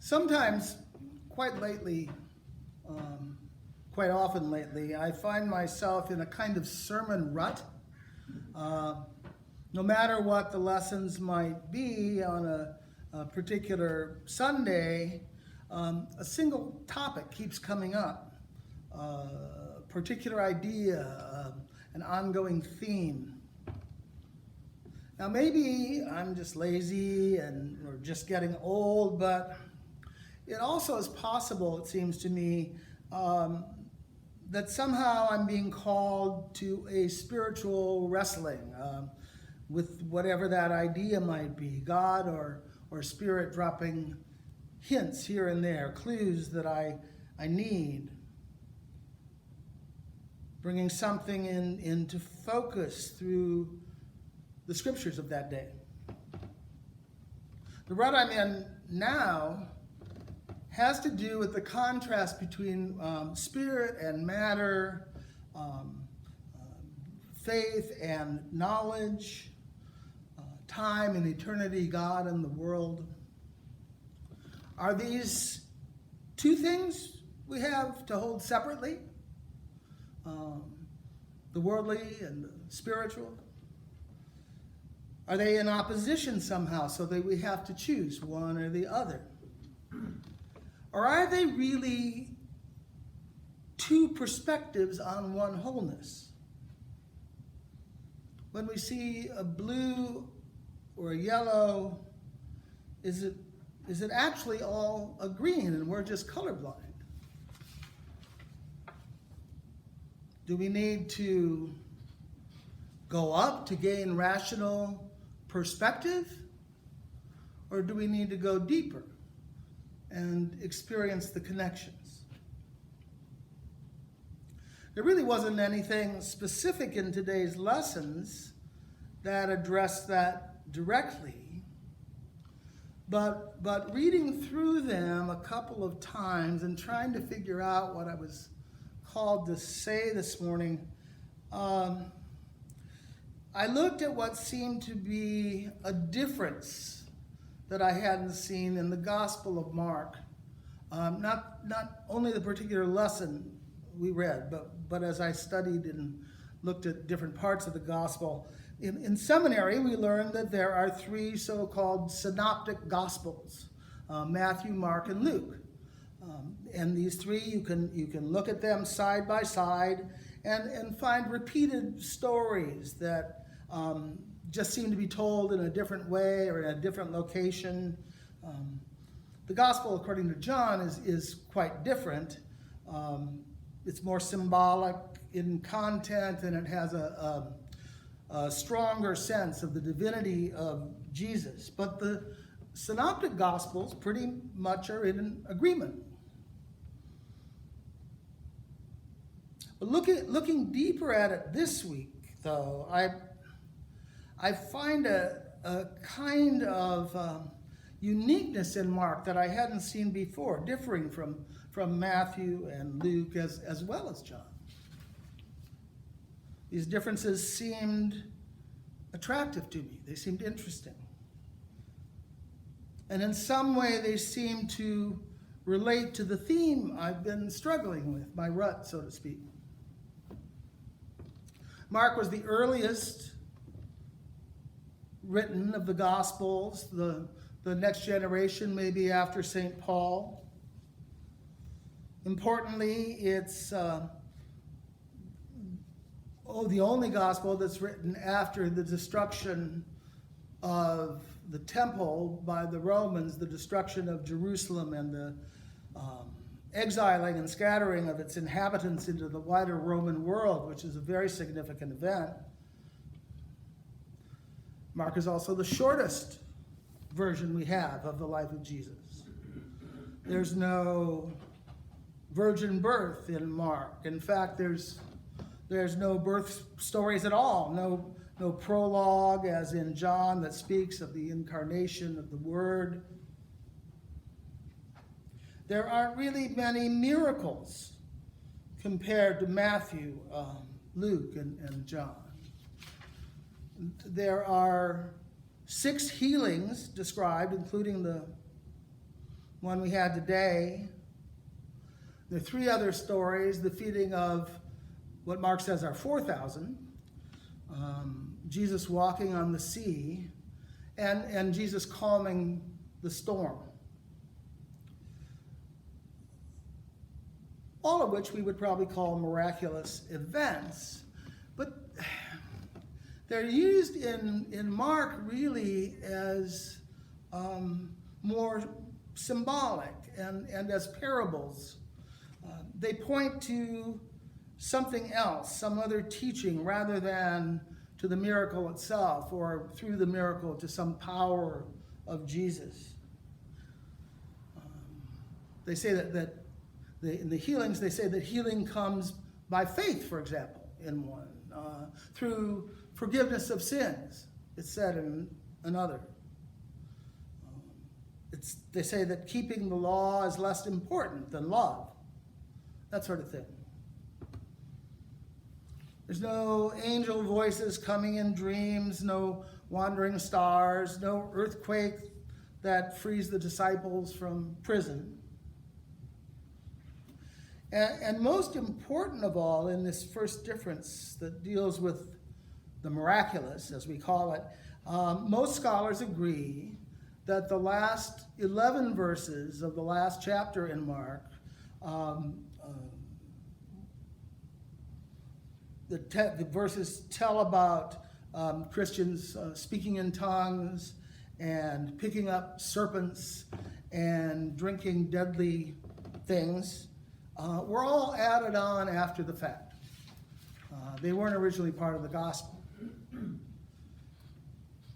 Sometimes, quite lately, quite often lately, I find myself in a kind of sermon rut. No matter what the lessons might be on a particular Sunday, a single topic keeps coming up, a particular idea, an ongoing theme. Now maybe I'm just lazy or just getting old, but it also is possible, it seems to me, that somehow I'm being called to a spiritual wrestling with whatever that idea might be, God or Spirit dropping hints here and there, clues that I need, bringing something into focus through the scriptures of that day. The rut I'm in now has to do with the contrast between spirit and matter, faith and knowledge, time and eternity, God and the world. Are these two things we have to hold separately? The worldly and the spiritual? Are they in opposition somehow so that we have to choose one or the other? Or are they really two perspectives on one wholeness? When we see a blue or a yellow, is it actually all a green and we're just colorblind? Do we need to go up to gain rational perspective? Or do we need to go deeper and experience the connections? There really wasn't anything specific in today's lessons that addressed that directly, but reading through them a couple of times and trying to figure out what I was called to say this morning, I looked at what seemed to be a difference that I hadn't seen in the Gospel of Mark. Not only the particular lesson we read, but as I studied and looked at different parts of the Gospel. In seminary, we learned that there are three so-called synoptic Gospels, Matthew, Mark, and Luke. And these three, you can look at them side by side and find repeated stories that just seem to be told in a different way or in a different location. The gospel, according to John, is quite different. It's more symbolic in content, and it has a stronger sense of the divinity of Jesus. But the synoptic gospels pretty much are in agreement. But looking deeper at it this week, though, I find a kind of uniqueness in Mark that I hadn't seen before, differing from Matthew and Luke as well as John. These differences seemed attractive to me. They seemed interesting. And in some way, they seemed to relate to the theme I've been struggling with, my rut, so to speak. Mark was the earliest written of the Gospels, the next generation, maybe after St. Paul. Importantly, it's the only Gospel that's written after the destruction of the temple by the Romans, the destruction of Jerusalem, and the exiling and scattering of its inhabitants into the wider Roman world, which is a very significant event. Mark is also the shortest version we have of the life of Jesus. There's no virgin birth in Mark. In fact, there's no birth stories at all. No prologue, as in John, that speaks of the incarnation of the Word. There aren't really many miracles compared to Matthew, Luke, and John. There are 6 healings described, including the one we had today. There are three other stories: the feeding of what Mark says are 4,000, Jesus walking on the sea, and Jesus calming the storm. All of which we would probably call miraculous events, but they're used in Mark really as more symbolic and as parables. They point to something else, some other teaching, rather than to the miracle itself, or through the miracle to some power of Jesus. They say that in the healings, they say that healing comes by faith, for example, in one, through forgiveness of sins, it's said in another. They say that keeping the law is less important than love, that sort of thing. There's no angel voices coming in dreams, no wandering stars, no earthquake that frees the disciples from prison. And most important of all, in this first difference that deals with the miraculous, as we call it, most scholars agree that the last 11 verses of the last chapter in Mark, the verses tell about Christians speaking in tongues and picking up serpents and drinking deadly things, were all added on after the fact. They weren't originally part of the gospel.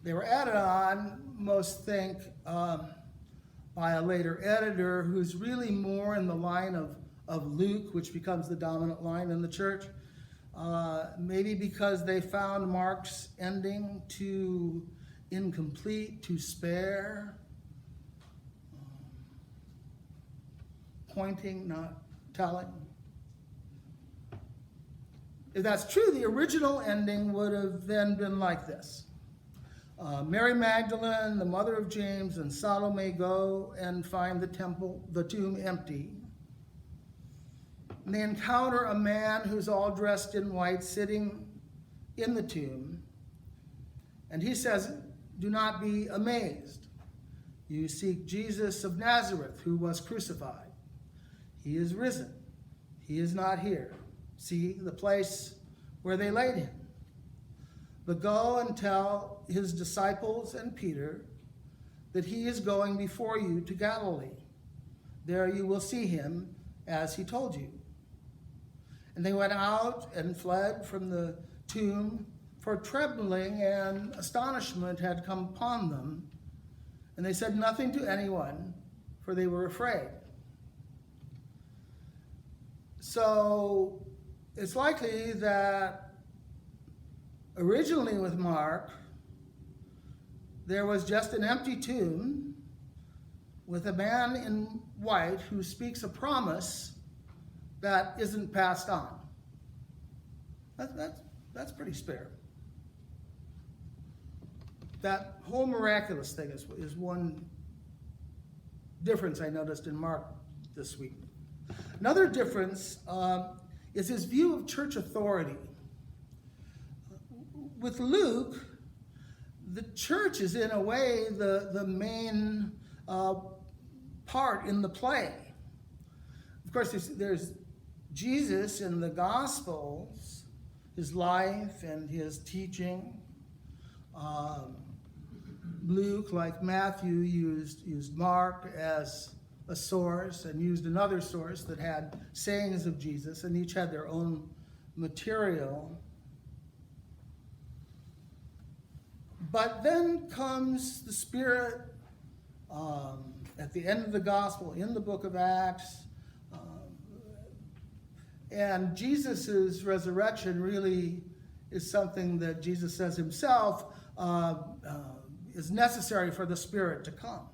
They were added on, most think, by a later editor who's really more in the line of Luke, which becomes the dominant line in the church. Maybe because they found Mark's ending too incomplete, too spare, pointing, not telling. If that's true, the original ending would have then been like this. Mary Magdalene, the mother of James, and Salome go and find the tomb empty. And they encounter a man who's all dressed in white sitting in the tomb. And he says, "Do not be amazed. You seek Jesus of Nazareth, who was crucified. He is risen. He is not here. See the place where they laid him. But go and tell his disciples and Peter that he is going before you to Galilee. There you will see him as he told you." And they went out and fled from the tomb, for trembling and astonishment had come upon them. And they said nothing to anyone, for they were afraid. So it's likely that originally with Mark, there was just an empty tomb with a man in white who speaks a promise that isn't passed on. That's pretty spare. That whole miraculous thing is one difference I noticed in Mark this week. Another difference is his view of church authority. With Luke, the church is in a way the main part in the play. Of course, there's Jesus in the Gospels, his life and his teaching. Luke, like Matthew, used Mark as a source and used another source that had sayings of Jesus, and each had their own material. But then comes the Spirit at the end of the Gospel, in the book of Acts, and Jesus' resurrection really is something that Jesus says himself is necessary for the Spirit to come.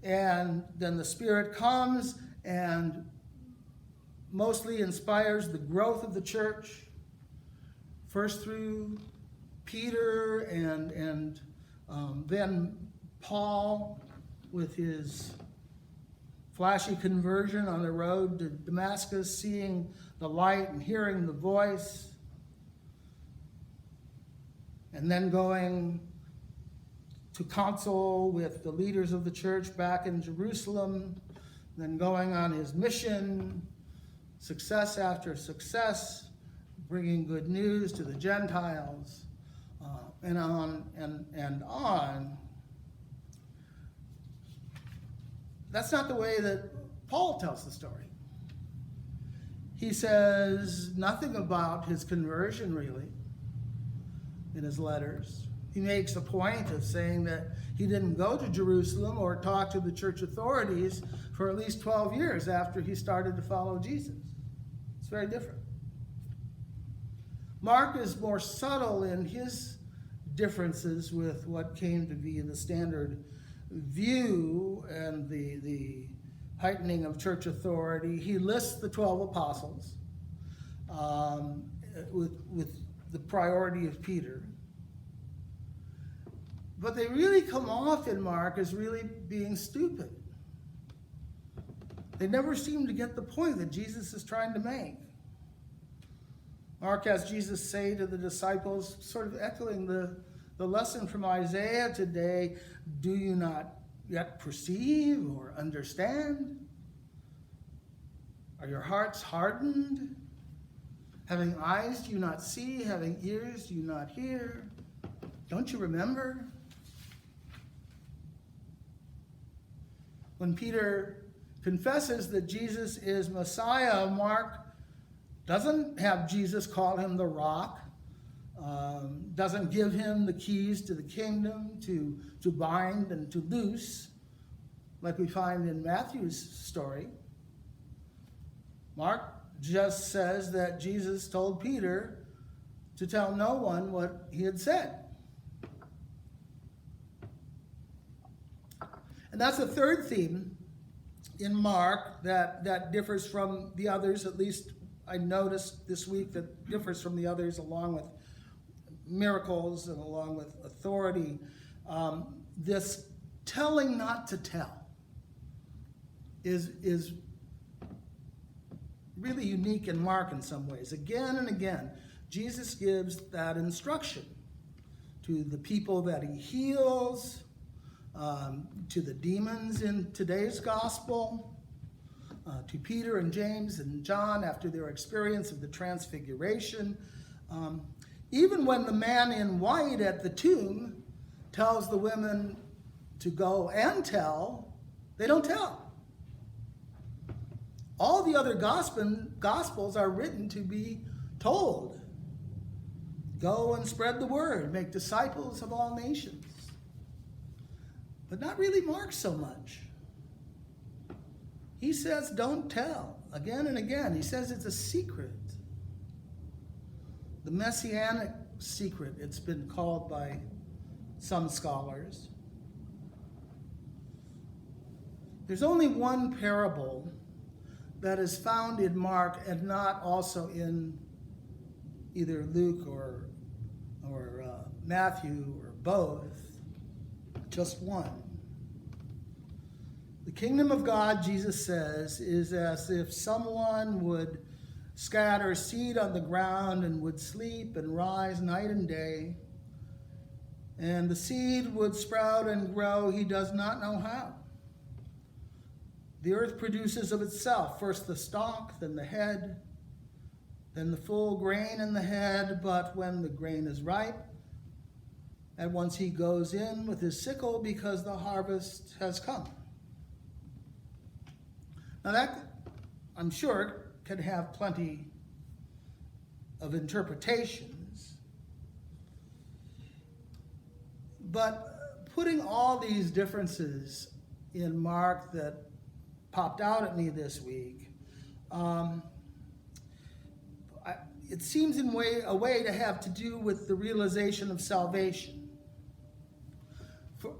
And then the Spirit comes and mostly inspires the growth of the church, first through Peter and then Paul, with his flashy conversion on the road to Damascus, seeing the light and hearing the voice, and then going to counsel with the leaders of the church back in Jerusalem, then going on his mission, success after success, bringing good news to the Gentiles, and on and on. That's not the way that Paul tells the story. He says nothing about his conversion, really, in his letters. He makes a point of saying that he didn't go to Jerusalem or talk to the church authorities for at least 12 years after he started to follow Jesus. It's very different. Mark is more subtle in his differences with what came to be the standard view and the heightening of church authority. He lists the 12 apostles with the priority of Peter. But they really come off in Mark as really being stupid. They never seem to get the point that Jesus is trying to make. Mark has Jesus say to the disciples, sort of echoing the lesson from Isaiah today, do you not yet perceive or understand? Are your hearts hardened? Having eyes do you not see? Having ears do you not hear? Don't you remember? When Peter confesses that Jesus is Messiah, Mark doesn't have Jesus call him the rock, doesn't give him the keys to the kingdom to bind and to loose, like we find in Matthew's story. Mark just says that Jesus told Peter to tell no one what he had said. And that's a third theme in Mark that differs from the others, at least I noticed this week, that differs from the others along with miracles and along with authority. This telling not to tell is really unique in Mark in some ways. Again and again, Jesus gives that instruction to the people that he heals, to the demons in today's gospel, to Peter and James and John after their experience of the transfiguration. Even when the man in white at the tomb tells the women to go and tell, they don't tell. All the other gospels are written to be told. Go and spread the word, make disciples of all nations. But not really Mark so much. He says don't tell again and again. He says it's a secret. The messianic secret, it's been called by some scholars. There's only one parable that is found in Mark and not also in either Luke or Matthew or both, just one. The kingdom of God, Jesus says, is as if someone would scatter seed on the ground and would sleep and rise night and day, and the seed would sprout and grow, he does not know how. The earth produces of itself first the stalk, then the head, then the full grain in the head, but when the grain is ripe, at once he goes in with his sickle because the harvest has come. Now that, I'm sure, can have plenty of interpretations, but putting all these differences in Mark that popped out at me this week, it seems in a way to have to do with the realization of salvation.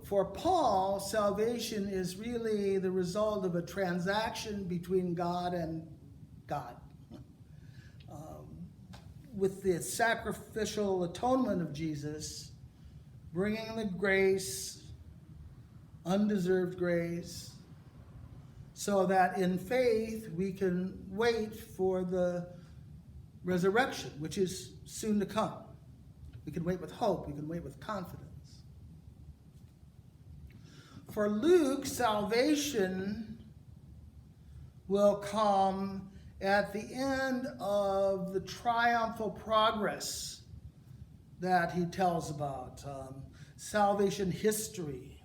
For Paul, salvation is really the result of a transaction between God and God. With the sacrificial atonement of Jesus, bringing the grace undeserved grace, so that in faith we can wait for the resurrection, which is soon to come. We can wait with hope, we can wait with confidence. For Luke, salvation will come at the end of the triumphal progress that he tells about, salvation history.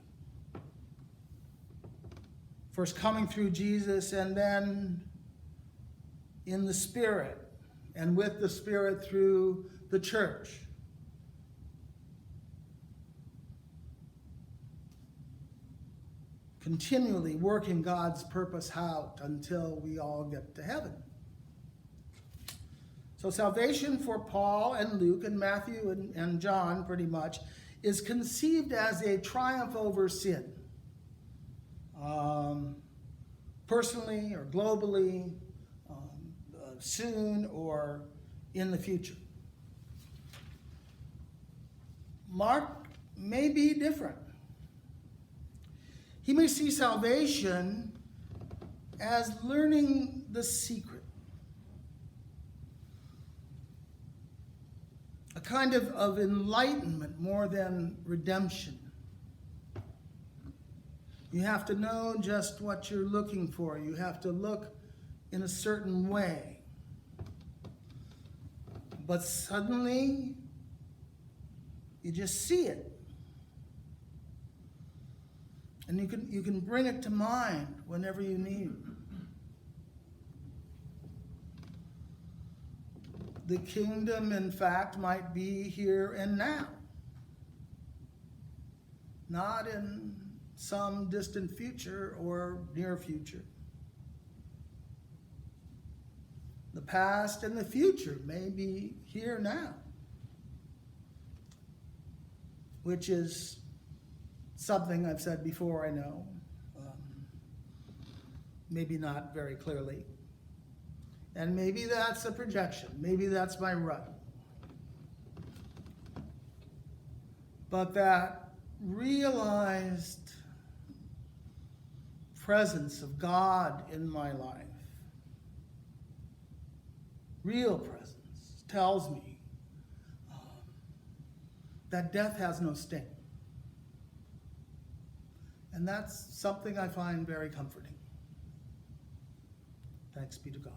First coming through Jesus, and then in the Spirit, and with the Spirit through the church. Continually working God's purpose out until we all get to heaven. So salvation for Paul and Luke and Matthew and John, pretty much, is conceived as a triumph over sin. Personally or globally, soon or in the future. Mark may be different. He may see salvation as learning the secret. A kind of enlightenment more than redemption. You have to know just what you're looking for. You have to look in a certain way. But suddenly, you just see it. And you can bring it to mind whenever you need. The kingdom, in fact, might be here and now. Not in some distant future or near future. The past and the future may be here now, which is something I've said before, I know, maybe not very clearly. And maybe that's a projection. Maybe that's my rut. But that realized presence of God in my life, real presence, tells me that death has no sting. And that's something I find very comforting. Thanks be to God.